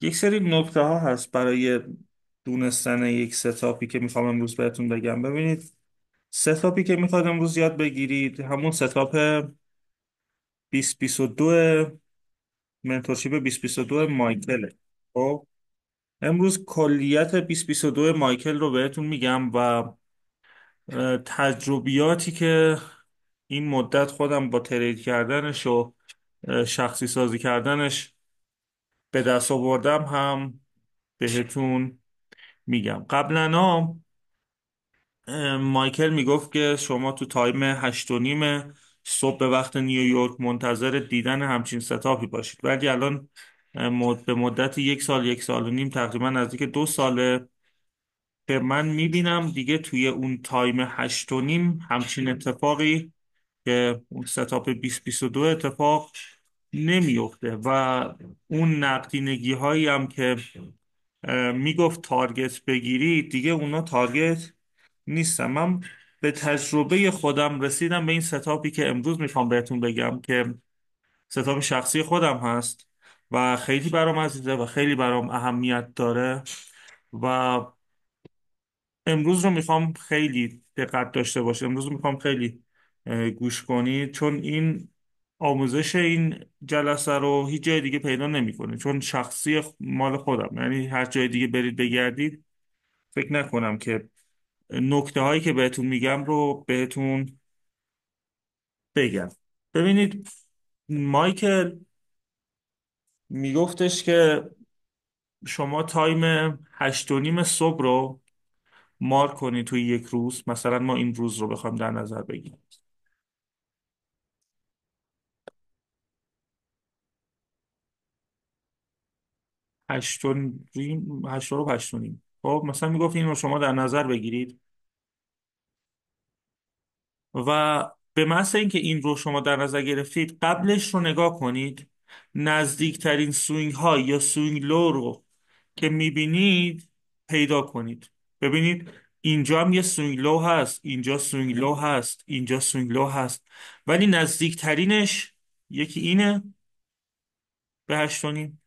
یک سری نکته ها هست برای دونستن یک ستاپی که میخوام امروز بهتون بگم. ببینید، ستاپی که میخواد امروز یاد بگیرید همون ستاپ 2022 منتورشیپ 2022 مایکله. خب امروز کلیت 2022 مایکل رو بهتون میگم و تجربیاتی که این مدت خودم با ترید کردنش و شخصی سازی کردنش به دست آوردم هم بهتون میگم. قبلا مایکل میگفت که شما تو تایم 8:30 صبح به وقت نیویورک منتظر دیدن همچین ستاپی باشید، ولی الان به مدت 1 سال 1 سال و نیم، تقریبا نزدیک 2 ساله که من میبینم دیگه توی اون تایم 8:30 همچین اتفاقی که اون ستاپ 2022 اتفاق نمیفته و اون نقدینگی هایی هم که میگفت تارگت بگیرید دیگه اونا تارگت نیستم. من به تجربه خودم رسیدم به این ستاپی که امروز میخوام بهتون بگم که ستاپ شخصی خودم هست و خیلی برام عزیزه و خیلی برام اهمیت داره و امروز رو میخوام خیلی دقت داشته باشه. امروز رو میخوام خیلی گوش کنید، چون این آموزش این جلسه رو هیچ جای دیگه پیدا نمیکنه، چون شخصی مال خودم. یعنی هر جای دیگه برید بگردید فکر نکنم که نکته هایی که بهتون میگم رو بهتون بگم. ببینید، مایکل میگفتش که شما تایم 8:30 صبح رو مارک کنید توی یک روز. مثلا ما این روز رو بخوایم در نظر بگیریم، 8:30، 8:30. خب مثلا میگفت این رو شما در نظر بگیرید و به محض اینکه این رو شما در نظر گرفتید قبلش رو نگاه کنید. نزدیکترین سوینگ ها یا سوینگ لو رو که میبینید پیدا کنید. ببینید، اینجا هم یه سوینگ لو هست، اینجا سوینگ لو هست، اینجا سوینگ لو هست، ولی نزدیکترینش یکی اینه به 8:30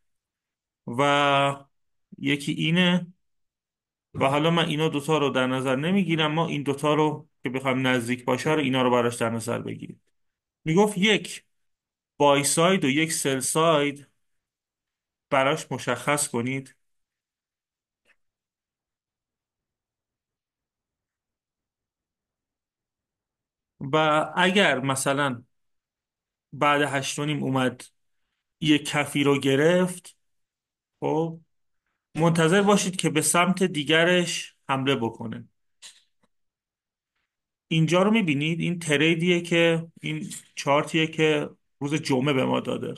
و یکی اینه. و حالا من اینا دوتا رو در نظر نمیگیرم، ما این دوتا رو که بخوایم نزدیک باشه رو اینا رو براش در نظر بگیریم. میگفت یک بای ساید و یک سل ساید براش مشخص کنید و اگر مثلا بعد 8:30 اومد یک کفی رو گرفت، خب منتظر باشید که به سمت دیگرش حمله بکنه. اینجا رو میبینید، این تریدیه که این چارتیه که روز جمعه به ما داده.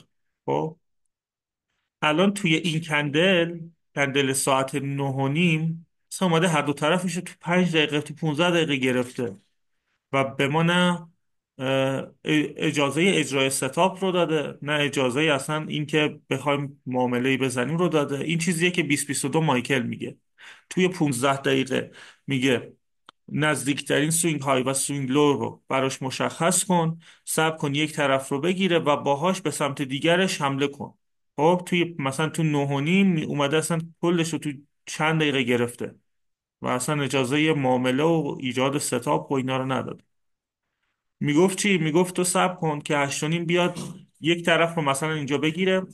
خب الان توی این کندل ساعت 9:30 مثلا اومده هر دو طرفش رو تو 5 دقیقه تو 15 دقیقه گرفته و به ما نه اجازه اجرای ستاپ رو داده، نه اجازه اصلا اینکه بخوایم معامله بزنیم رو داده. این چیزیه که 2022 مایکل میگه توی 15 دقیقه. میگه نزدیکترین سوینگ های و سوینگ لو رو براش مشخص کن، صبر کن یک طرف رو بگیره و باهاش به سمت دیگرش حمله کن. خب توی مثلا تو 9:30 اومده اصلا کلش رو تو چند دقیقه گرفته و اصلا اجازه معامله و ایجاد ستاپ و اینا رو نداد. میگفت چی؟ میگفت تو صبر کن که 8:30 بیاد یک طرف رو مثلا اینجا بگیره،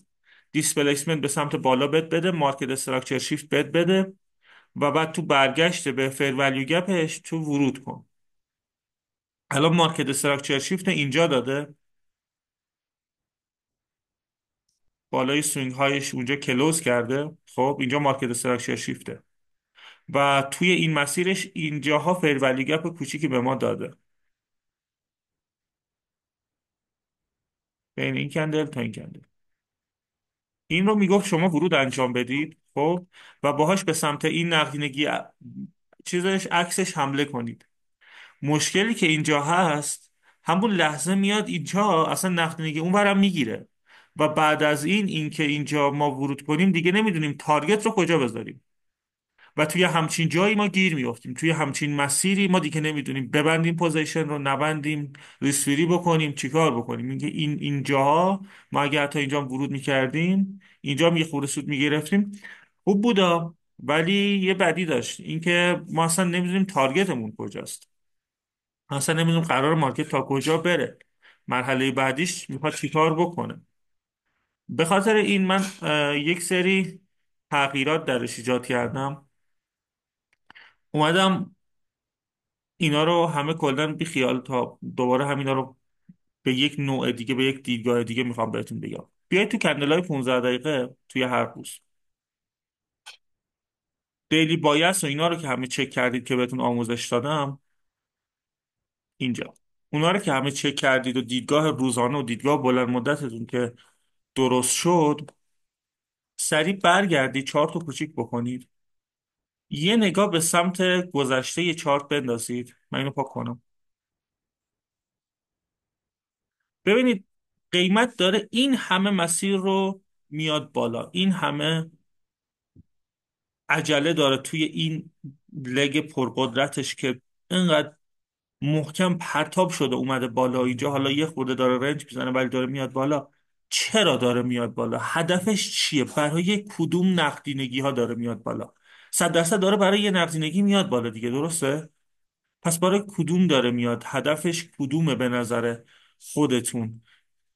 دیسپلیسمنت به سمت بالا بده، مارکت استراکچر شیفت بده و بعد تو برگشت به فیر ولیو گپش تو ورود کن. الان مارکت استراکچر شیفت اینجا داده، بالای سوینگ هایش اونجا کلوز کرده. خب اینجا مارکت استراکچر شیفته و توی این مسیرش اینجاها فیر ولیو گپ کوچیکی به ما داده بین این کندل تا این کندل. این رو میگفت شما ورود انجام بدید، خب و باهاش به سمت این نقدینگی چیزش عکسش حمله کنید. مشکلی که اینجا هست، همون لحظه میاد اینجا اصلا نقدینگی اون برم میگیره و بعد از این اینکه اینجا ما ورود کنیم دیگه نمیدونیم تارگت رو کجا بذاریم. و توی همچین جایی ما گیر میافتیم، توی همچین مسیری ما دیگه نمیدونیم ببندیم پوزیشن رو، نبندیم، ریسفری بکنیم، چیکار بکنیم. میگه این جاها ما اگه حتی اینجا هم ورود میکردیم، اینجا هم یه خورده سود میگرفتیم، خوب بودا. ولی یه بدی داشت، اینکه ما اصلا نمیدونیم تارگتمون کجاست، اصلا نمیدونیم قرار مارکت تا کجا بره، مرحله بعدیش میخواد چیکار بکنه. به خاطر این من یک سری تغییرات درش ایجاد کردم. اومدم اینا رو همه کلا بی خیال تا دوباره همینا رو به یک نوع دیگه، به یک دیدگاه دیگه میخوام بهتون بگم. بیایید تو کندلای 15 دقیقه توی هر روز، دیلی بایس و اینا رو که همه چک کردید که بهتون آموزش دادم اینجا، اونا رو که همه چک کردید و دیدگاه روزانه و دیدگاه بلند مدتتون که درست شد، سریع برگردید چارت رو کوچیک بکنید، یه نگاه به سمت گذشته یه چارت بندازید. من اینو پاک کنم. ببینید قیمت داره این همه مسیر رو میاد بالا، این همه عجله داره توی این لگ پرقدرتش که اینقدر محکم پرتاب شده اومده بالا اینجا، حالا یه خورده داره رنج میزنه ولی داره میاد بالا. چرا داره میاد بالا؟ هدفش چیه؟ برای کدوم نقدینگی ها داره میاد بالا؟ 100% داره برای یه نقدینگی میاد بالا دیگه، درسته؟ پس برای کدوم داره میاد؟ هدفش کدومه به نظر خودتون؟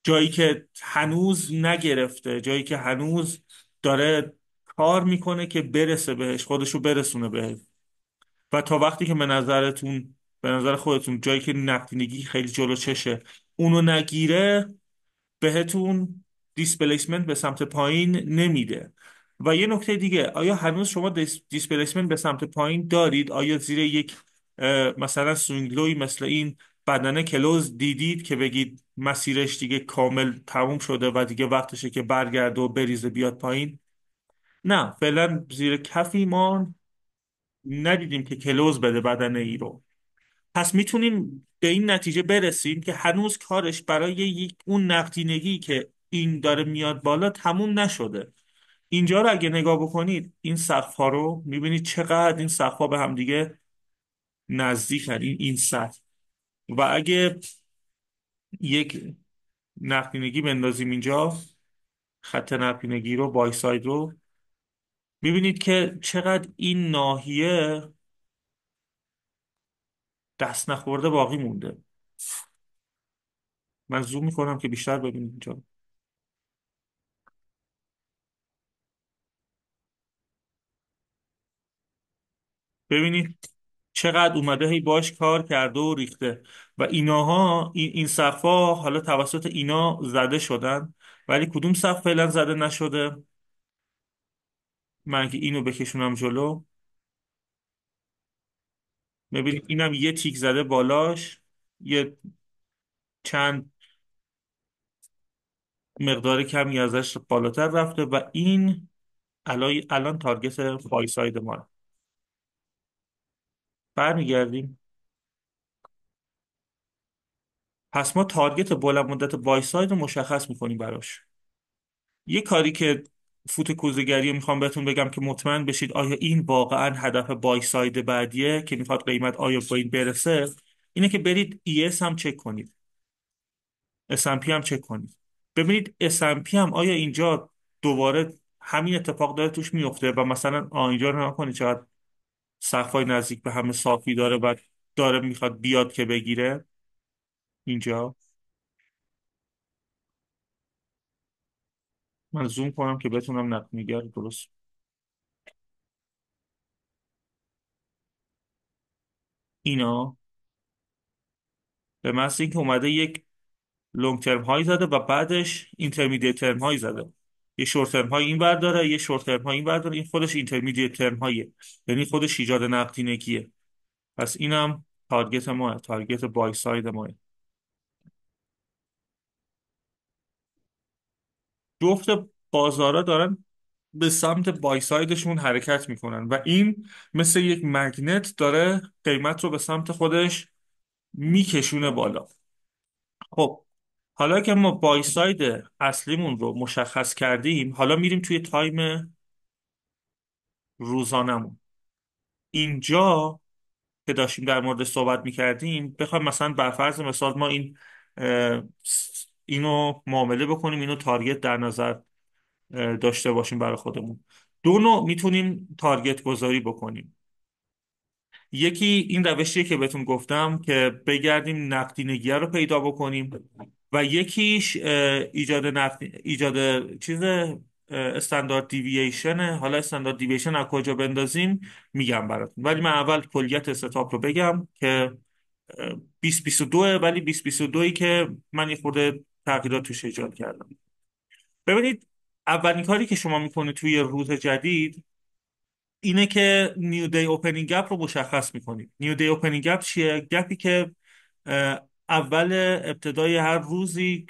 جایی که هنوز نگرفته، جایی که هنوز داره کار میکنه که برسه بهش، خودشو برسونه بهش. و تا وقتی که به نظرتون، به نظر خودتون جایی که نقدینگی خیلی جلو چشه اونو نگیره، بهتون دیسپلیسمنت به سمت پایین نمیده. و یه نکته دیگه، آیا هنوز شما دیسپلیسمنت به سمت پایین دارید؟ آیا زیر یک مثلا سوینگلوی مثل این بدنه کلوز دیدید که بگید مسیرش دیگه کامل تموم شده و دیگه وقتشه که برگرده و بریزه بیاد پایین؟ نه، فعلا زیر کفی ما ندیدیم که کلوز بده بدنه ای رو. پس میتونیم به این نتیجه برسیم که هنوز کارش برای اون نقدینگی که این داره میاد بالا تموم نشده. اینجا رو اگه نگاه بکنید، این سقف ها رو میبینید چقدر این سقف ها به هم دیگه نزدیکن، این سطح. و اگه یک نقدینگی بندازیم اینجا، خط نقدینگی رو، بای ساید رو، میبینید که چقدر این ناحیه دست نخورده باقی مونده. من زوم میکنم که بیشتر ببینید اینجا. ببینید چقدر اومده هی باش کار کرده و ریخته. و ایناها، این سقفا حالا توسط اینا زده شدن، ولی کدوم سقف فعلا زده نشده؟ من اگه اینو بکشونم جلو، ببینید اینم یه تیک زده بالاش، یه چند مقدار کمی ازش بالاتر رفته و این الان تارگت بای ساید ما. برمیگردیم. پس ما تارگت بلند مدت بای ساید رو مشخص میکنیم براش. یه کاری که فوت کوزه‌گری میخوام بهتون بگم که مطمئن بشید آیا این واقعا هدف بای ساید بعدیه که میخواد قیمت آیا با این برسه، اینه که برید ES هم چک کنید، S&P هم چک کنید. ببینید S&P هم آیا اینجا دوباره همین اتفاق داره توش میفته و مثلا اینجا رو نگاه کنید چقدر سقفای نزدیک به همه صافی داره و داره میخواد بیاد که بگیره اینجا. من زوم کنم که بتونم نقل درست. اینا به محض اینکه اومده یک لونگ ترم هایی زده و بعدش اینترمediیت ترم هایی زده، یه شورت ترم های این ور داره، یه شورت ترم های این ور داره، این خودش اینترمediیت ترم هاییه، یعنی خودش ایجاد نقدینگیه. پس اینم تارگت ما، تارگت بای ساید ما. جفت بازارا دارن به سمت بای سایدشون حرکت میکنن و این مثل یک مگنت داره قیمت رو به سمت خودش میکشونه بالا. خب حالا که ما بای ساید اصلیمون رو مشخص کردیم، حالا میریم توی تایم روزانمون. اینجا که داشتیم در مورد صحبت میکردیم، بخوایم مثلا بر فرض مثال ما اینو معامله بکنیم، اینو تارگت در نظر داشته باشیم برای خودمون. دو نوع میتونیم تارگت گذاری بکنیم. یکی این روشیه که بهتون گفتم که بگردیم نقدینگی رو پیدا بکنیم، و یکیش ایجاد چیز استاندارد دیوییشن. حالا استاندارد دیوییشن از کجا بندازیم میگم براتون، ولی من اول کلیت ستاپ رو بگم که 2022، ولی 2022 که من یه خورده تغییرات توش ایجاد کردم. ببینید، اولین کاری که شما میکنید توی روز جدید اینه که نیو دی اوپنینگ گپ رو مشخص میکنید. نیو دی اوپنینگ گپ چیه؟ گپی که اول ابتدای هر روزی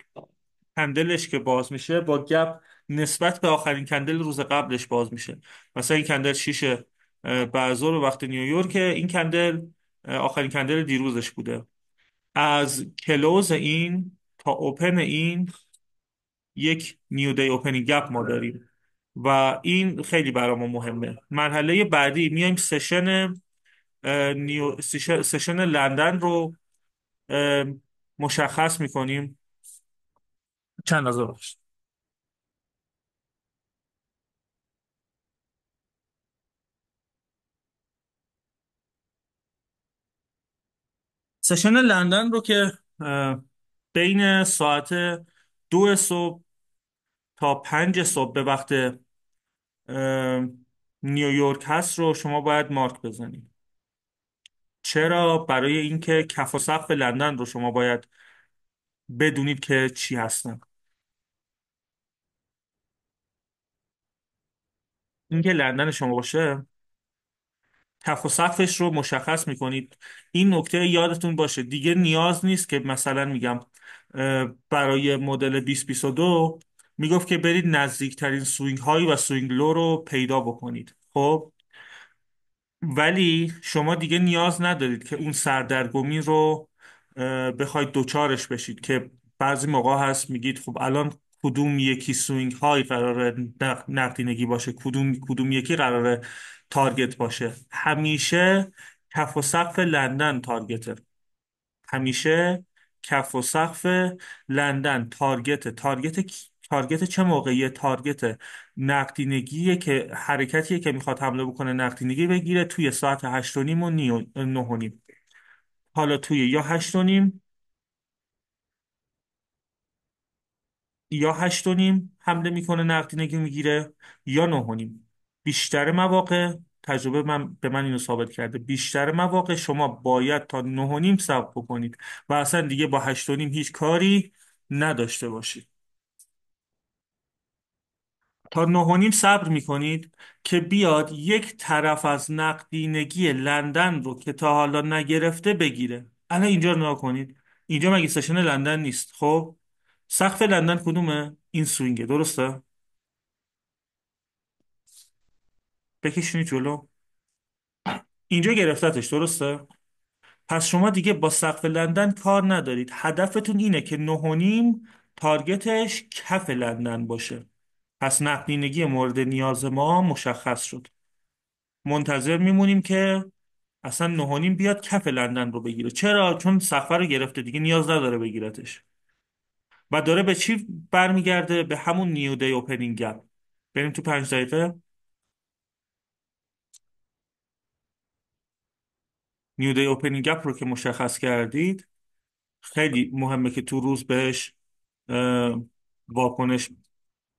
کندلش که باز میشه با گپ نسبت به آخرین کندل روز قبلش باز میشه. مثلا این کندل 6 بعد ظهر وقت نیویورک، این کندل آخرین کندل دیروزش بوده. از کلوز این تا اوپن این یک نیو دی اوپنینگ گپ ما داریم و این خیلی برای ما مهمه. مرحله بعدی میایم سشن لندن رو اه، مشخص میکنیم. چند از بخش سشن لندن رو که بین ساعت 2 صبح تا 5 صبح به وقت اه، نیویورک هست رو شما باید مارک بزنید. چرا؟ برای اینکه کف و سقف لندن رو شما باید بدونید که چی هستن. اینکه لندن شما باشه، کف و سقفش رو مشخص میکنید. این نکته یادتون باشه، دیگه نیاز نیست که مثلا میگم برای مدل 2022 میگفت که برید نزدیکترین سوینگ های و سوینگ لو رو پیدا بکنید. خب ولی شما دیگه نیاز ندارید که اون سردرگمی رو بخواید دوچارش بشید، که بعضی موقع هست میگید خب الان کدوم یکی سوینگ های قراره نقدینگی باشه، کدوم یکی قراره تارگت باشه. همیشه کف و سقف لندن تارگته. همیشه کف و سقف لندن تارگت چه موقعیه؟ تارگت نقدینگیه، که حرکتیه که میخواد حمله بکنه نقدینگی بگیره توی ساعت 8:30 و 9:30. حالا توی یا 8:30 حمله میکنه نقدینگی میگیره، یا 9:30. بیشتر مواقع تجربه به من اینو ثابت کرده، بیشتر مواقع شما باید تا 9:30 صبر بکنید و اصلا دیگه با 8:30 هیچ کاری نداشته باشید. تا 9:30 صبر میکنید که بیاد یک طرف از نقدینگی لندن رو که تا حالا نگرفته بگیره. الان اینجا رو نگاه کنید، اینجا مگه سشن لندن نیست؟ خب سقف لندن کدومه؟ این سوینگه، درسته؟ بکشونید جلو، اینجا گرفتتش، درسته؟ پس شما دیگه با سقف لندن کار ندارید. هدفتون اینه که 9:30 تارگتش کف لندن باشه. پس نقدینگی مورد نیاز ما مشخص شد. منتظر میمونیم که اصلا 9:30 بیاد کف لندن رو بگیره. چرا؟ چون سقف رو گرفته، دیگه نیاز نداره بگیرتش. و داره به چی برمیگرده؟ به همون نیو دی اوپنینگ گپ. بریم تو 5 دقیقه. نیو دی اوپنینگ گپ رو که مشخص کردید، خیلی مهمه که تو روز بهش اه، واکنش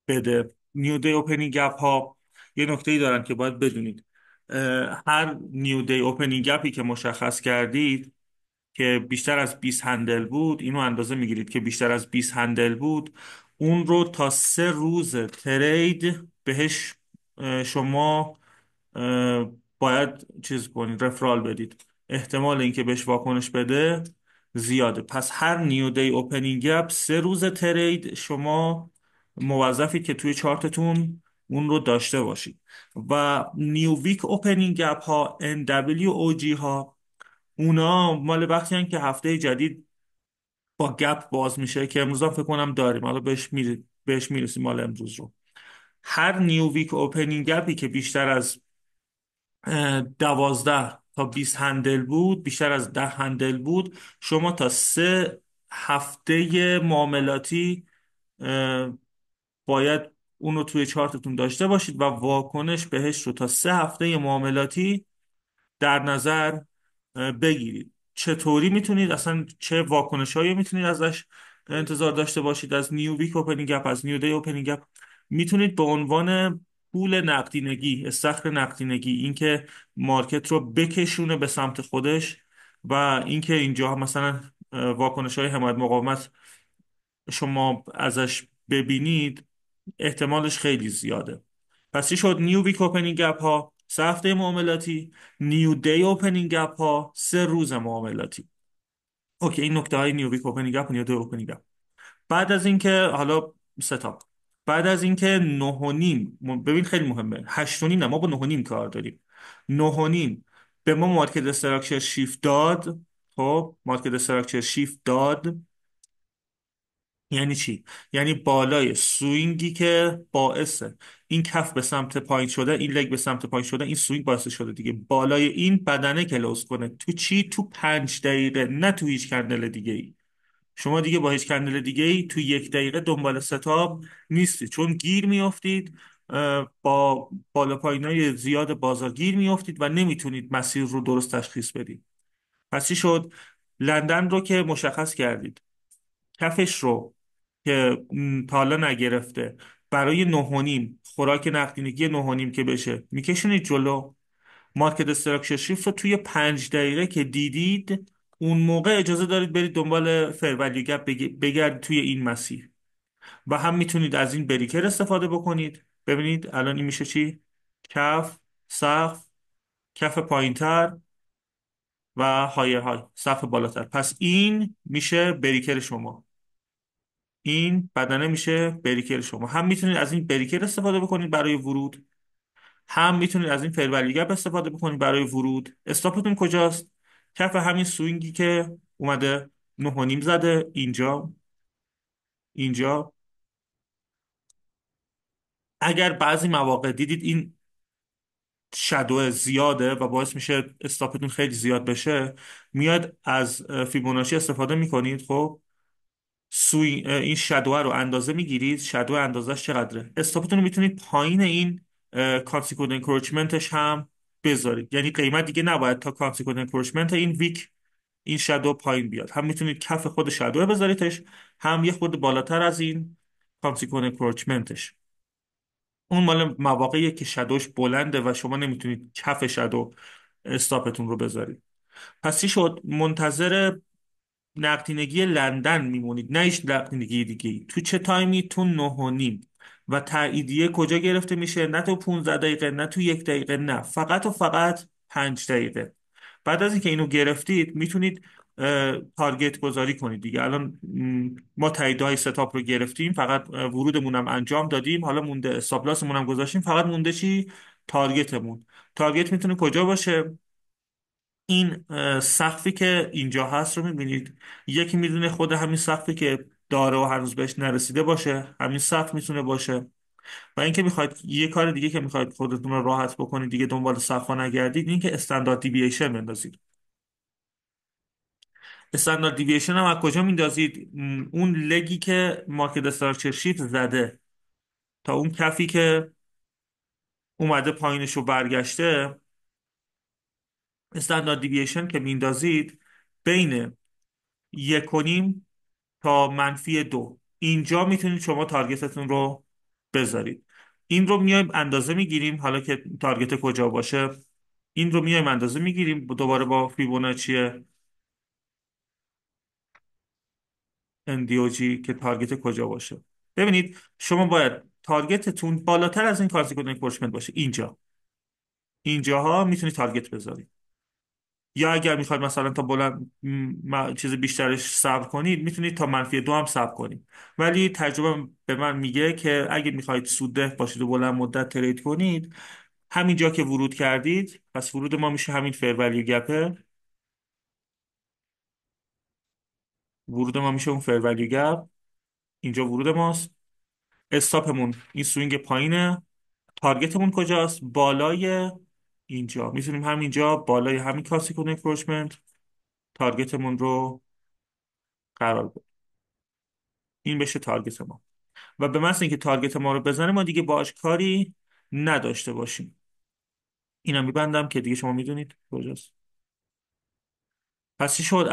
بده. نیو دی اوپنینگ گپ ها یه نکته ای دارن که باید بدونید. هر نیو دی اوپنینگ گپی که مشخص کردید که بیشتر از 20 هندل بود، اینو اندازه میگیرید که بیشتر از 20 هندل بود، اون رو تا 3 روز ترید بهش شما باید چیز کنید، رفرال بدید. احتمال اینکه بهش واکنش بده زیاده. پس هر نیو دی اوپنینگ گپ 3 روز ترید شما موظفید که توی چارتتون اون رو داشته باشید. و نیو ویک اوپنینگ گپ ها، NWOG ها، اونا مال وقتی هن که هفته جدید با گپ باز میشه، که امروز هم فکر کنم داریم، حالا بهش میرسیم مال امروز رو. هر نیو ویک اوپنینگ گپی که بیشتر از 12 تا 20 هندل بود، بیشتر از 10 هندل بود، شما تا 3 هفته معاملاتی اه، باید اون رو توی چارتتون داشته باشید و واکنش بهش رو تا 3 هفته معاملاتی در نظر بگیرید. چطوری میتونید اصلا، چه واکنش هایی میتونید ازش انتظار داشته باشید از نیو ویک اوپنینگ گپ، از نیو دی اوپنینگ گپ؟ میتونید به عنوان پول نقدینگی، استخر نقدینگی، اینکه مارکت رو بکشونه به سمت خودش و اینکه اینجا مثلا واکنش های حمایت مقاومت شما ازش ببینید، احتمالش خیلی زیاده. پس چی شد؟ نیو ویک اوپنینگ گپ ها 3 هفته معاملاتی، نیو دی اوپنینگ گپ ها 3 روز معاملاتی. اوکی، این نکته های نیو ویک اوپنینگ گپ و نیو دی اوپنینگ گپ. بعد از اینکه حالا ستاپ، بعد از اینکه 9 و نیم، ببین خیلی مهمه، 8 و نیم نه، ما با 9 و نیم کار داریم. 9 و نیم به ما مارکت استراکچر شیفت داد. خب مارکت استراکچر شیفت داد یعنی چی؟ یعنی بالای سوینگی که باعث این کف به سمت پایین شده، این لگ به سمت پایین شده، این سوینگ باعث شده دیگه بالای این بدنه کلوز کنه تو چی؟ تو 5 دقیقه، نه تو هیچ کندل دیگه ای. شما دیگه با هیچ کندل دیگه ای تو 1 دقیقه دنبال ستاب نیستید، چون گیر میافتید، با بالا پایینای زیاد بازار گیر میافتید و نمیتونید مسیر رو درست تشخیص بدید. پس چی شد؟ لندن رو که مشخص کردید، کفش رو که تا حالا نگرفته، برای 9 و نیم خوراک نقدینگی 9 و نیم که بشه میکشونید جلو. مارکت استراکچر شیفت رو توی 5 دقیقه که دیدید، اون موقع اجازه دارید برید دنبال فرولیو گپ، بگردید توی این مسیر و هم میتونید از این بریکر استفاده بکنید. ببینید الان این میشه چی؟ کف، سقف، کف پایینتر و های سقف بالاتر. پس این میشه بریکر شما، این بدنه میشه بریکر شما. هم میتونید از این بریکر استفاده بکنید برای ورود، هم میتونید از این فرولی گپ استفاده بکنید برای ورود. استاپتون کجاست؟ کف همین سوینگی که اومده 9 و نیم زده اینجا، اینجا. اگر بعضی مواقع دیدید این شادو زیاده و باعث میشه استاپتون خیلی زیاد بشه، میاد از فیبوناچی استفاده میکنید. خب این شادو رو اندازه میگیرید، شادو اندازش چقدره، استاپتون رو میتونید پایین این کانسیکوت انکروچمنتش هم بذارید. یعنی قیمت دیگه نباید تا کانسیکوت انکروچمنت این ویک، این شادو پایین بیاد. هم میتونید کف خود شادو بذاریدش، هم یه خود بالاتر از این کانسیکوت انکروچمنتش. اون مال مواقعیه که شادوش بلنده و شما نمیتونید کف شادو استاپتون رو بذارید. پس چی شد؟ منتظر نقدینگی لندن میمونید، نه هیچ نقدینگی دیگه ای. تو چه تایمی؟ تو 9 و نیم. و تاییدیه کجا گرفته میشه؟ نه تو 15 دقیقه، نه تو 1 دقیقه، نه، فقط و فقط 5 دقیقه. بعد از اینکه اینو گرفتید میتونید تارگت گذاری کنید دیگه. الان ما تایید های ستاپ رو گرفتیم، فقط ورودمون هم انجام دادیم، حالا مونده استاپ لاسمون هم گذاشتیم، فقط مونده چی؟ تارگتمون. تارگت میتونه کجا باشه؟ این سقفی که اینجا هست رو میبینید، یکی میدونه خود همین سقفی که داره و هنوز بهش نرسیده باشه، همین سقف میتونه باشه. و اینکه میخواید یه کار دیگه که میخواید خودتون رو راحت بکنید دیگه، دنبال سقف ها نگردید، این که استاندارد دیوییشن بندازید. استاندارد دیوییشن هم از کجا میندازید؟ اون لگی که مارکت استراکچر شیفت زده تا اون کفی که اومده پایینش رو برگشته، استاندارد دیوییشن که میندازید بین 1 و نیم تا -2، اینجا میتونید شما تارگتتون رو بذارید. این رو میایم اندازه میگیریم، حالا که تارگت کجا باشه، این رو میایم اندازه میگیریم دوباره با فیبوناچی NDOG که تارگت کجا باشه. ببینید شما باید تارگتتون بالاتر از این کارسیکون انکورشمنت باشه. اینجا، اینجاها میتونید تارگت بذارید. یا اگر میخواید مثلا تا بلند چیز بیشترش صبر کنید، میتونید تا -2 هم صبر کنید. ولی تجربه به من میگه که اگه میخواید سودده باشید و بلند مدت ترید کنید، همینجا که ورود کردید، پس ورود ما میشه همین فیر ولیو گپه، ورود ما میشه اون فیر ولیو گپ، اینجا ورود ماست. استاپمون این سوینگ پایینه. تارگتمون کجاست؟ بالای اینجا میتونیم همینجا بالای همین کلاسیک انکروچمنت تارگتمون رو قرار بدیم. این بشه تارگت ما، و به محض اینکه تارگت ما رو بزنه ما دیگه باش کاری نداشته باشیم. اینا میبندم که دیگه شما میدونید کجاست. پس چی شد؟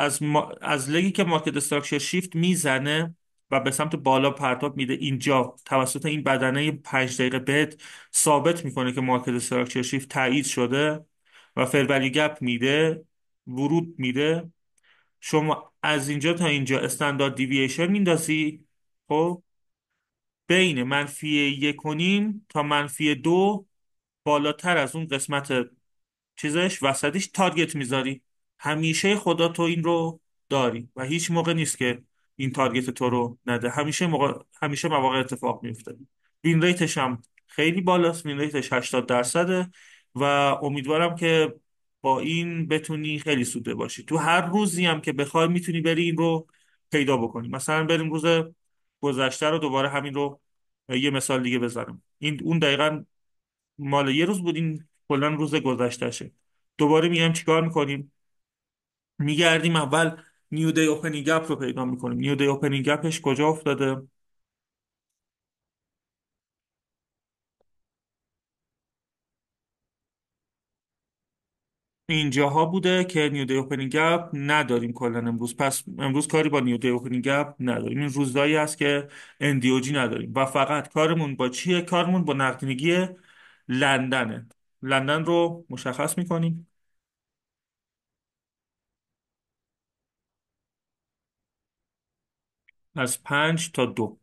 از لگی که مارکت استراکچر شیفت میزنه و به سمت بالا پرتاب میده، اینجا توسط این بدنه 5 دقیقه بهت ثابت میکنه که مارکت استراکچر شیفت تایید شده و فر گپ میده، ورود میده. شما از اینجا تا اینجا استاندارد دیوییشن میندازی. خب بین -1.5 تا -2 بالاتر از اون قسمت چیزش وسطش تارگت میذاری. همیشه خدا تو این رو داری و هیچ موقع نیست که این تارگت تو رو نده. همیشه مواقع اتفاق میفته. وین ریتش هم خیلی بالاست، وین ریتش 80%. و امیدوارم که با این بتونی خیلی سوده باشی. تو هر روزی هم که بخوای میتونی بری این رو پیدا بکنی. مثلا بریم روز گذشته رو دوباره همین رو یه مثال دیگه بزنم. این اون دقیقا مال یه روز بود، این کلا روز گذشتهشه. دوباره میایم چیکار میکنیم؟ میگردیم اول نیو دی اوپنینگ گپ رو پیدا میکنیم. نیو دی اوپنینگ گپش کجا افتاده؟ اینجاها بوده که نیو دی اوپنینگ گپ نداریم کلا امروز. پس امروز کاری با نیو دی اوپنینگ گپ نداریم. این روزایی است که اندیوجی نداریم و فقط کارمون با چیه؟ کارمون با نقدینگی لندنه. لندن رو مشخص میکنیم از 5 تا 2.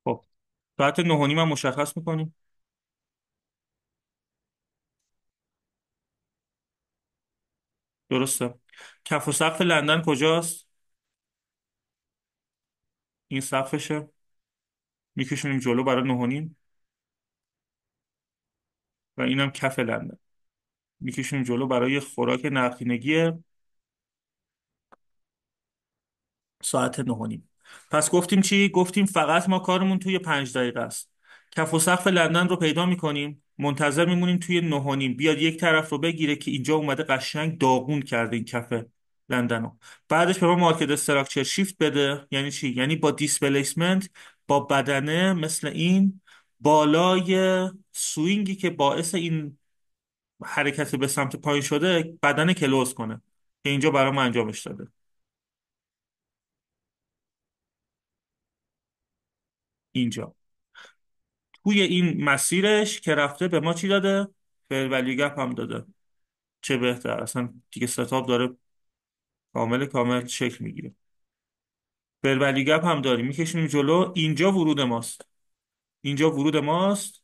خب ساعت 9:30 هم مشخص میکنیم. درسته. کف و سقف لندن کجاست؟ این سقفشه. میکشونیم جلو برای 9:30 و اینم کف لندن. میکشونیم جلو برای خوراک نقدینگی ساعت 9:30. پس گفتیم چی؟ گفتیم فقط ما کارمون توی 5 دقیقه است. کف و سقف لندن رو پیدا میکنیم، منتظر میمونیم توی 9:30 بیاد یک طرف رو بگیره که اینجا اومده قشنگ داغون کرده این کف لندن رو. بعدش به ما مارکت استراکچر شیفت بده. یعنی چی؟ یعنی با دیسپلیسمنت، با بدنه مثل این بالای سوینگی که باعث این حرکت به سمت پایین شده بدن کلوز کنه که اینجا برای ما انجامش داده. اینجا توی این مسیرش که رفته به ما چی داده؟ فیر ولیو گپ هم داده. چه بهتر، اصلا دیگه ستاب داره کامل شکل میگیره. فیر ولیو گپ هم داریم، میکشونیم جلو. اینجا ورود ماست. اینجا ورود ماست.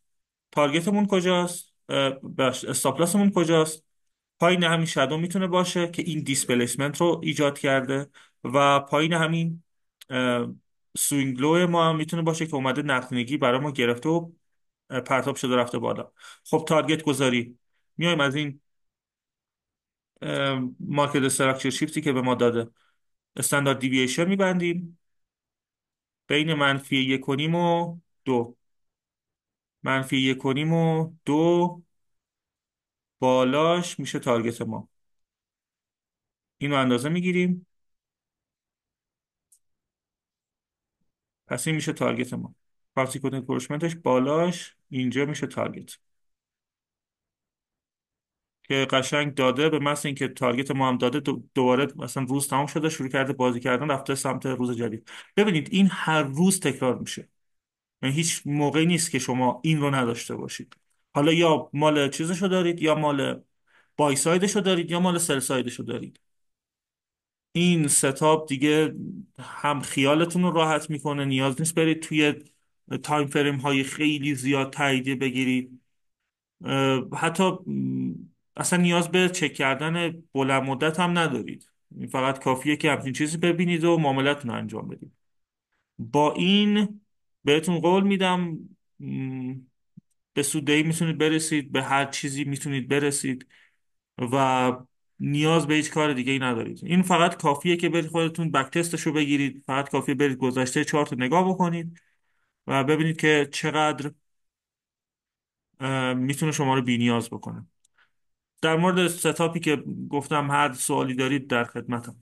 تارگتمون کجاست؟ استاپلاسمون کجاست؟ پایین همین شادو میتونه باشه که این دیسپلیسمنت رو ایجاد کرده و پایین همین سوینگ لو ما هم میتونه باشه که اومده نقدینگی برای ما گرفته و پرتاب شده رفته بالا. خب تارگت گذاری، میایم از این مارکت استراکچر شیفتی که به ما داده استاندارد دیوییشن میبندیم بین -1.5 و 2. -1.5 و 2 بالاش میشه تارگت ما. اینو اندازه میگیریم. پس این میشه تارگت ما. پارتیکل انکروچمنتش بالاش اینجا میشه تارگت که قشنگ داده. به محض اینکه تارگت ما هم داده دوباره مثلا روز تمام شده، شروع کرده بازی کردن، رفته سمت روز جدید. ببینید این هر روز تکرار میشه. یعنی هیچ موقعی نیست که شما این رو نداشته باشید. حالا یا مال چیزشو دارید یا مال بای سایدشو دارید یا مال سل سایدشو دارید. این ستاپ دیگه هم خیالتون رو راحت میکنه، نیاز نیست برید توی تایم فریم های خیلی زیاد تاییدیه بگیرید. حتی اصلا نیاز به چک کردن بلند مدت هم ندارید. فقط کافیه که همچین چیزی ببینید و معاملتون رو انجام بدید. با این بهتون قول میدم به سودهی میتونید برسید، به هر چیزی میتونید برسید و نیاز به هیچ کار دیگه ای ندارید. این فقط کافیه که برید خودتون بک تستش رو بگیرید، فقط کافیه برید گذشته چارت رو نگاه بکنید و ببینید که چقدر میتونه شما رو بی‌نیاز بکنه. در مورد ستاپی که گفتم هر سوالی دارید در خدمتم.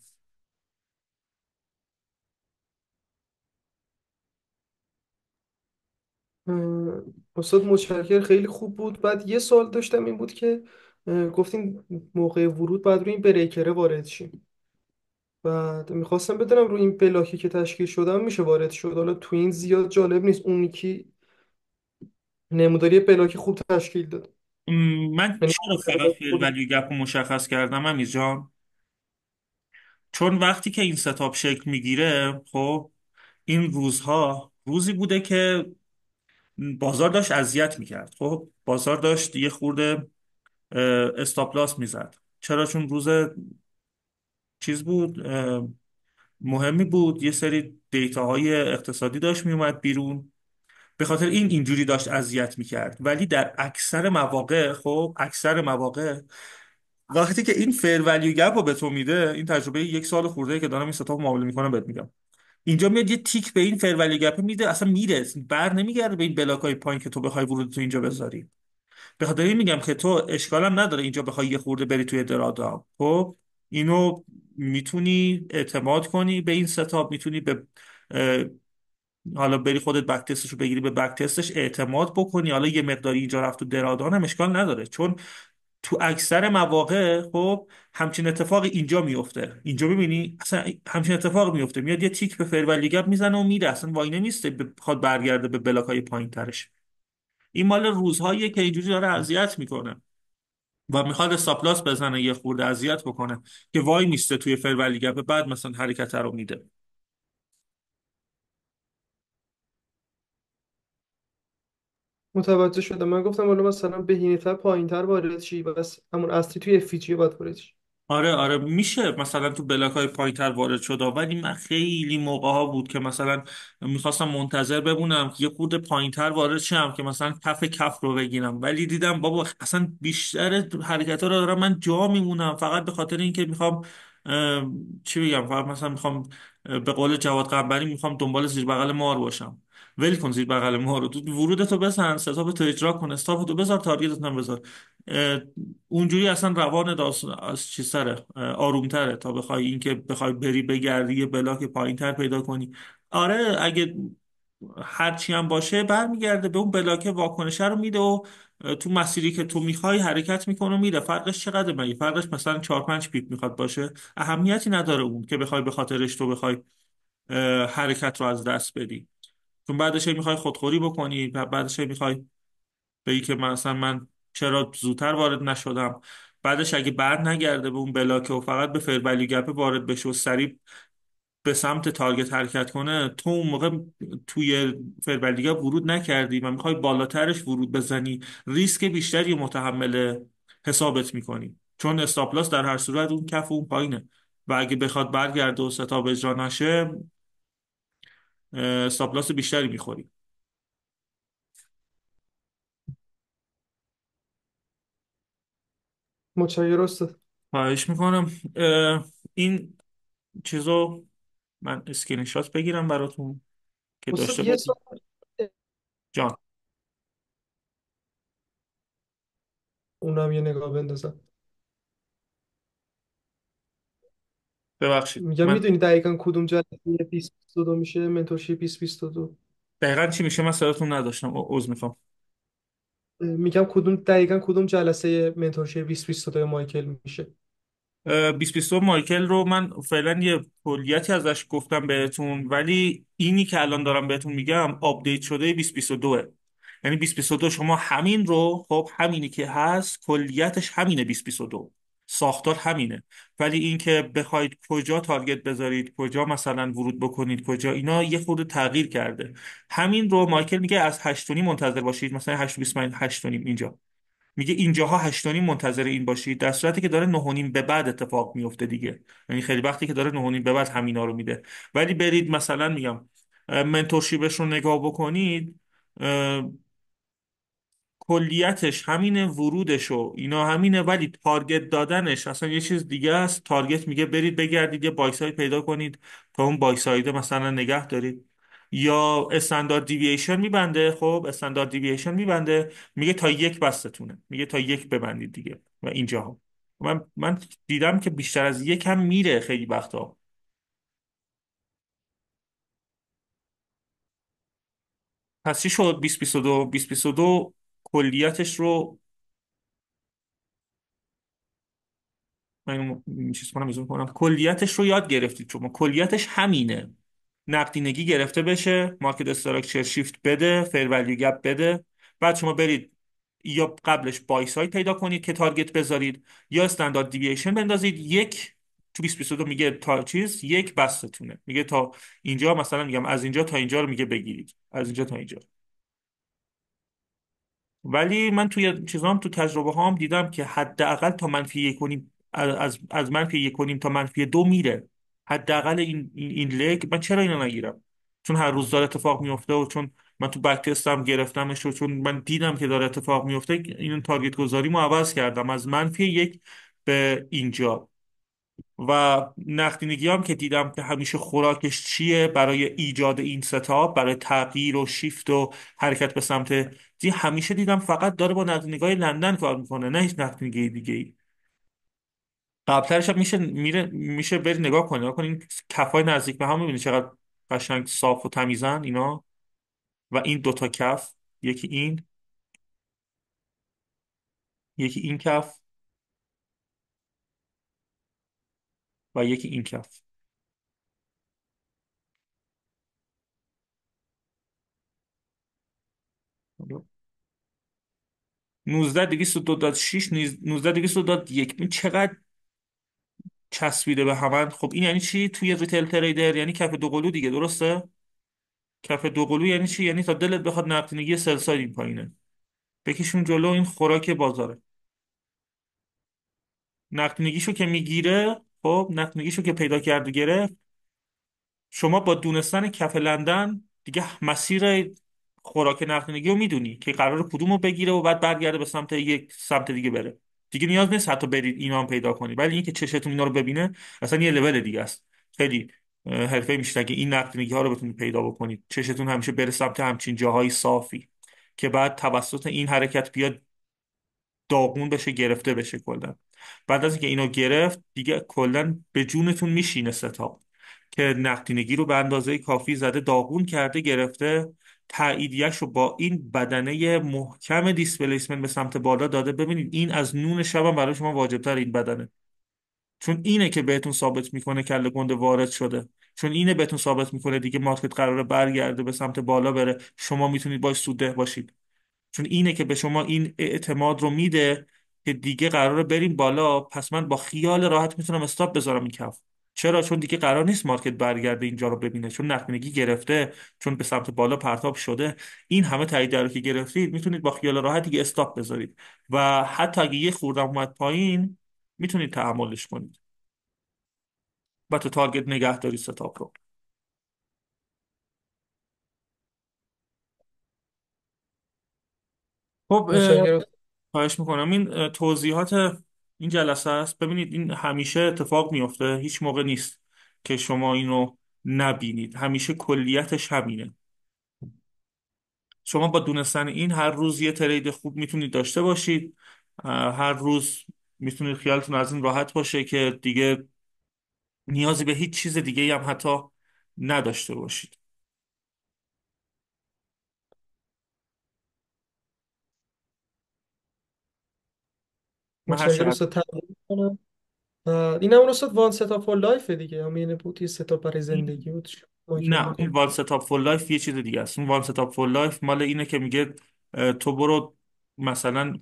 اه، استاد متشکر، خیلی خوب بود. بعد یه سوال داشتم، این بود که گفتین موقع ورود بعد روی این بریکره وارد شیم. بعد میخواستم بدونم روی این بلاکی که تشکیل شدن میشه وارد شد. حالا تو این زیاد جالب نیست، اون یکی نموداری بلاکی خوب تشکیل داد. من یعنی چرا فقط بلاک فیر خود. ولیو گپ رو مشخص کردم امیز جان؟ چون وقتی که این ستاپ شکل میگیره، خب این روزها روزی بوده که بازار داشت اذیت میکرد. خب بازار داشت یه خورده استاپ لاس میزد. چرا؟ چون روز چیز بود، مهمی بود، یه سری دیتاهای اقتصادی داشت میومد بیرون، به خاطر این اینجوری داشت اذیت میکرد. ولی در اکثر مواقع، خب اکثر مواقع وقتی که این فیر ولیو گپ رو به تو میده، این تجربه یک سال خورده که دارم این ستاپ معامله میکنم بهت میگم، اینجا میاد یه تیک به این فیر ولیو گپ میده، اصلا میره بر نمیگرده به این بلاک های پایین که تو بخوای ورود تو اینجا بذاری. به خاطر این میگم که تو اشکالم نداره اینجا بخوای یه خورده بری توی درادا. خب اینو میتونی اعتماد کنی به این ستاپ، میتونی به حالا بری خودت بک تستش رو بگیری، به بک تستش اعتماد بکنی. حالا یه مقداری اینجا رفت تو درادان هم اشکال نداره، چون تو اکثر مواقع خب همچین اتفاقی اینجا میفته. اینجا ببینی اصلا همچین اتفاقی میفته، میاد یه تیک به فرولی گپ میزنه و میره، اصلا وای نمیسته بخواد برگرده به بلاک های پایین ترش. این مال روزهاییه که اینجوری داره اذیت میکنه و میخواد استاپلاس بزنه، یه خورده اذیت بکنه که وای میسته توی فرولی گپ، بعد مثلا حرکت رو میده. متوجه شدم. من گفتم حالا مثلا بهینه‌تر پایین‌تر وارد شی، بس همون اصلی توی FVG باید وارد شی. آره آره میشه مثلا تو بلاک های پایتر وارد شد، ولی من خیلی موقع ها بود که مثلا میخواستم منتظر بمونم که یه خورده پایینتر وارد شم که مثلا کف کف رو بگیرم، ولی دیدم بابا اصلا بیشتر حرکت ها رو دارم من جا میمونم، فقط به خاطر اینکه میخوام چی بگم، فقط مثلا میخوام به قول جواد قنبری میخوام دنبال زیر بغل مار باشم. ول کن زیر بغل مار رو، تو ورودتو بزن، ستاپ تو اجرا کن، استاپ تو بذار، تارگتت هم بذار. اونجوری اصلا روان داستان از چیز تره، آرومتره تا بخوای اینکه بخوای بری بگردی یه بلاک پایینتر پیدا کنی. آره اگه هرچی هم باشه برمیگرده به اون بلاک، واکنشه رو میده و تو مسیری که تو میخوای حرکت میکنه و میره. فرقش چقدر؟ مگه فرقش مثلا 4 5 پیپ میخواد باشه؟ اهمیتی نداره اون که بخوای به خاطرش تو بخوای حرکت رو از دست بدی. چون بعدش هی میخوای خودخوری بکنی و بعدش هی میخوای بگی که مثلا من چرا زودتر وارد نشدم. بعدش اگه بر نگرده به اون بلاکه و فقط به فیر ولیو گپ وارد بشه و سریع به سمت تارگت حرکت کنه، تو اون موقع توی فیر ولیو گپ ورود نکردی و میخوای بالاترش ورود بزنی، ریسک بیشتری متحمل حسابت میکنی، چون استاپلاس در هر صورت اون کف و اون پایینه و اگه بخواد برگرده و ستاپ اجرا نشه استاپلاس بیشتری میخوری. متشکرم استاد. خواهش میکنم. این چیزو من اسکرین شات بگیرم براتون که استاد داشته یه باشید. سال جان. اونم یه نگاه بندازم. ببخشید میگم من میدونی دقیقا کدوم جلسه 2022 میشه منتورشی 2022؟ دقیقا چی میشه؟ من صداتون نداشتم، عذر میخوام. میگم کدوم دقیقا کدوم جلسه منتورشی 2022 مایکل میشه؟ 2022 مایکل رو من فعلا یه کلیتی ازش گفتم بهتون، ولی اینی که الان دارم بهتون میگم آپدیت شده 2022. یعنی 2022 شما همین رو، خب همینی که هست کلیتش همینه، 2022 ساختار همینه. ولی اینکه بخواید کجا تارگت بذارید، کجا مثلا ورود بکنید، کجا، اینا یه خورده تغییر کرده. همین رو مایکل میگه از 8 منتظر باشید، مثلا 8:25 8 اینجا میگه اینجاها 8 منتظر این باشید، در صورتی که داره 9 به بعد اتفاق میفته دیگه. یعنی خیلی وقتی که داره 9 به بعد همینا رو میده. ولی برید مثلا میگم منتورشیپش رو نگاه بکنید، کلیتش همینه، ورودش و اینا همینه، ولی تارگت دادنش اصلا یه چیز دیگه است. تارگت میگه برید بگردید یه بای ساید پیدا کنید تا اون بای سایده مثلا نگه دارید. یا استاندارد دیوییشن میبنده. خب استاندارد دیوییشن میبنده، میگه تا یک بستتونه، میگه تا یک ببندید دیگه. و اینجا من دیدم که بیشتر از یک هم میره خیلی وقتا. پس چی شد؟ 2022 2022 کلیتش رو من چیز کنم میزون کنم، کلیتش رو یاد گرفتید شما. کلیتش همینه: نقدینگی گرفته بشه، مارکت استراکچر شیفت بده، فیر ولیو گپ بده. بعد شما برید یا قبلش بای سایت پیدا کنید که تارگت بذارید، یا استاندارد دیوییشن بندازید یک. تو 2022 میگه تا چیز یک بستتونه، میگه تا اینجا، مثلا میگم از اینجا تا اینجا رو میگه بگیرید، از اینجا تا اینجا. ولی من توی چیزام، تو تجربه هام دیدم که حداقل تا منفی یک و نیم، از منفی یک و نیم تا منفی دو میره. حداقل این لگ. من چرا اینو نگیرم؟ چون هر روز داره اتفاق میفته و چون من تو بک تستم گرفتمش و چون من دیدم که داره اتفاق میفته، این تارگت گذاری مو عوض کردم از منفی یک به اینجا. و نقدینگی هم که دیدم که همیشه خوراکش چیه برای ایجاد این ستاپ، برای تغییر و شیفت و حرکت به سمت دی، همیشه دیدم فقط داره با نقدینگی های لندن کار میکنه، نه هیچ نقدینگی دیگه ای. قبلترش هم میشه بری نگاه کنی، نگاه کنین کفای نزدیک به هم، میبینی چقدر قشنگ صاف و تمیزن اینا. و این دوتا کف، یکی این، یکی این کف، و یکی این کف. 19 206 19 201. این چقدر چسبیده به همن. خب این یعنی چی توی ریتیل تریدر؟ یعنی کف دو قلو دیگه، درسته؟ کف دو قلو یعنی چی؟ یعنی تا دلت بخواد نقدینگی سل ساید این پایینه بکشون جلو. این خوراک بازاره. نقدینگیشو که میگیره، خب نقدینگیشو که پیدا کرد و گرفت، شما با دونستن کف لندن دیگه مسیر خوراک نقدینگی رو میدونی که قرار کدومو بگیره و بعد برگرده به سمت یک سمت دیگه بره. دیگه نیاز نیست حتی برید اینا هم پیدا کنی، ولی اینکه چشتون اینا رو ببینه اصلا یه لول دیگه است. خیلی حرفه میشه که این نقدینگی ها رو بتونید پیدا بکنید، چشتون همیشه بره سمت همچین جاهای صافی که بعد توسط این حرکت بیاد داغون بشه، گرفته بشه کلا. بعد از اینکه اینو گرفت دیگه کلا به جونتون میشینه ستاپ که نقدینگی رو به اندازه کافی زده، داغون کرده، گرفته، تاییدیش رو با این بدنه محکم دیسپلیسمنت به سمت بالا داده. ببینید این از نون شبم برای شما واجب تر این بدنه، چون اینه که بهتون ثابت میکنه کله گنده وارد شده، چون اینه بهتون ثابت میکنه دیگه مارکت قراره برگرده به سمت بالا بره، شما میتونید باش سوده باشید. چون اینه که به شما این اعتماد رو میده که دیگه قراره بریم بالا، پس من با خیال راحت میتونم استاپ بذارم این کف. چرا؟ چون دیگه قرار نیست مارکت برگرده اینجا رو ببینه، چون نقدینگی گرفته، چون به سمت بالا پرتاب شده. این همه تایید رو که گرفتید میتونید با خیال راحت دیگه استاپ بذارید و حتی اگه یه خوردم اومد پایین میتونید تحملش کنید و تو تارگت نگه دارید ستاپ رو. خب متشکرم. خواهش میکنم. این توضیحات این جلسه است. ببینید این همیشه اتفاق میفته، هیچ موقع نیست که شما اینو نبینید، همیشه کلیتش همینه. شما با دونستن این هر روز یه ترید خوب میتونید داشته باشید. هر روز میتونید خیالتون از این راحت باشه که دیگه نیازی به هیچ چیز دیگه هم حتی نداشته باشید. من هر متشکرم چقدر استاد، تقدیم کنم. این هم استاد وان ستا فور لایف دیگه، هم یعنی بود یه ستاپ برای زندگی بود. ما که نه، اون بودیم. وان ستاپ فور لایف یه چیز دیگه است. اون وان ستاپ فور لایف مال اینه که میگه تو برو مثلا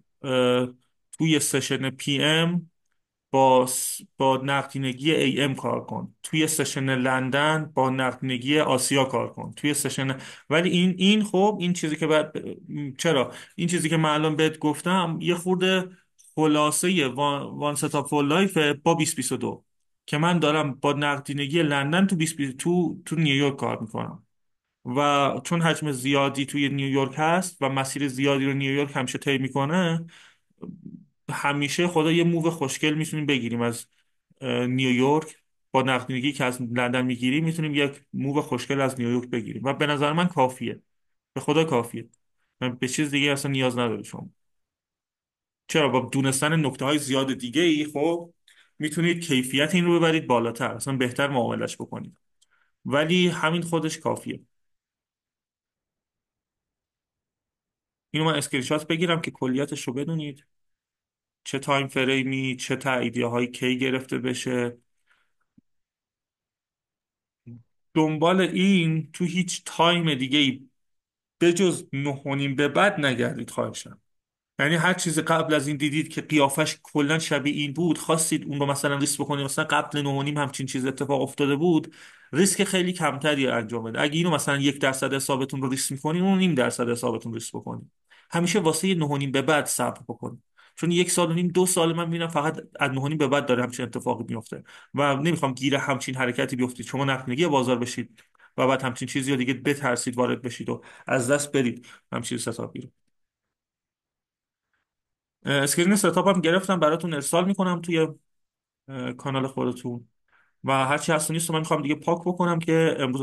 توی سشن پی ام با نقدینگی ای ام کار کن، توی سشن لندن با نقدینگی آسیا کار کن، توی سشن. ولی این خب این چیزی که بعد، چرا این چیزی که من الان بهت گفتم یه خورده خلاصه وان ستاپ فور لایف با 2022 که من دارم با نقدینگی لندن تو 20 تو نیویورک کار میکنم. و چون حجم زیادی توی نیویورک هست و مسیر زیادی رو نیویورک همیشه طی میکنه، همیشه خدا یه موو خوشگل میتونیم بگیریم از نیویورک. با نقدینگی که از لندن میگیریم میتونیم یک موو خوشگل از نیویورک بگیریم و به نظر من کافیه. به خدا کافیه. من به چیز دیگه اصلا نیاز نداره شما. چرا؟ با دونستن نکته های زیاد دیگه ای خب میتونید کیفیت این رو ببرید بالاتر، اصلا بهتر معاملش بکنید. ولی همین خودش کافیه. اینو من اسکرین شات بگیرم که کلیتش رو بدونید، چه تایم فریمی، چه تاییدیه های کی گرفته بشه. دنبال این تو هیچ تایم دیگه ای بجز 9:30 به بعد نگردید خواهشم. یعنی هر چیز قبل از این دیدید که قیافش کلا شبیه این بود، خواستید اون رو مثلا ریسک بکنید، مثلا قبل 9:30 همچین چیز اتفاق افتاده بود، ریسک خیلی کمتری انجام بده. اگه اینو مثلا 1% حسابتون رو ریسک میکنین، اون 0.5% حسابتون ریسک بکنید. همیشه واسه 9:30 به بعد صبر بکنید. چون 1 سال و نیم 2 سال من میبینم فقط از 9:30 به بعد داره همچین اتفاقی میفته و نمیخوام گیر همچین حرکتی بیفتید شما نقدینگی بازار بشید و بعد همچین چیزی رو دیگه بترسید وارد بشید و از دست برید همچین ستاپی رو. اسکرین ستاپ هم گرفتم براتون ارسال میکنم توی کانال خودتون. و هرچی هست و نیست رو من میخوام دیگه پاک بکنم که امروز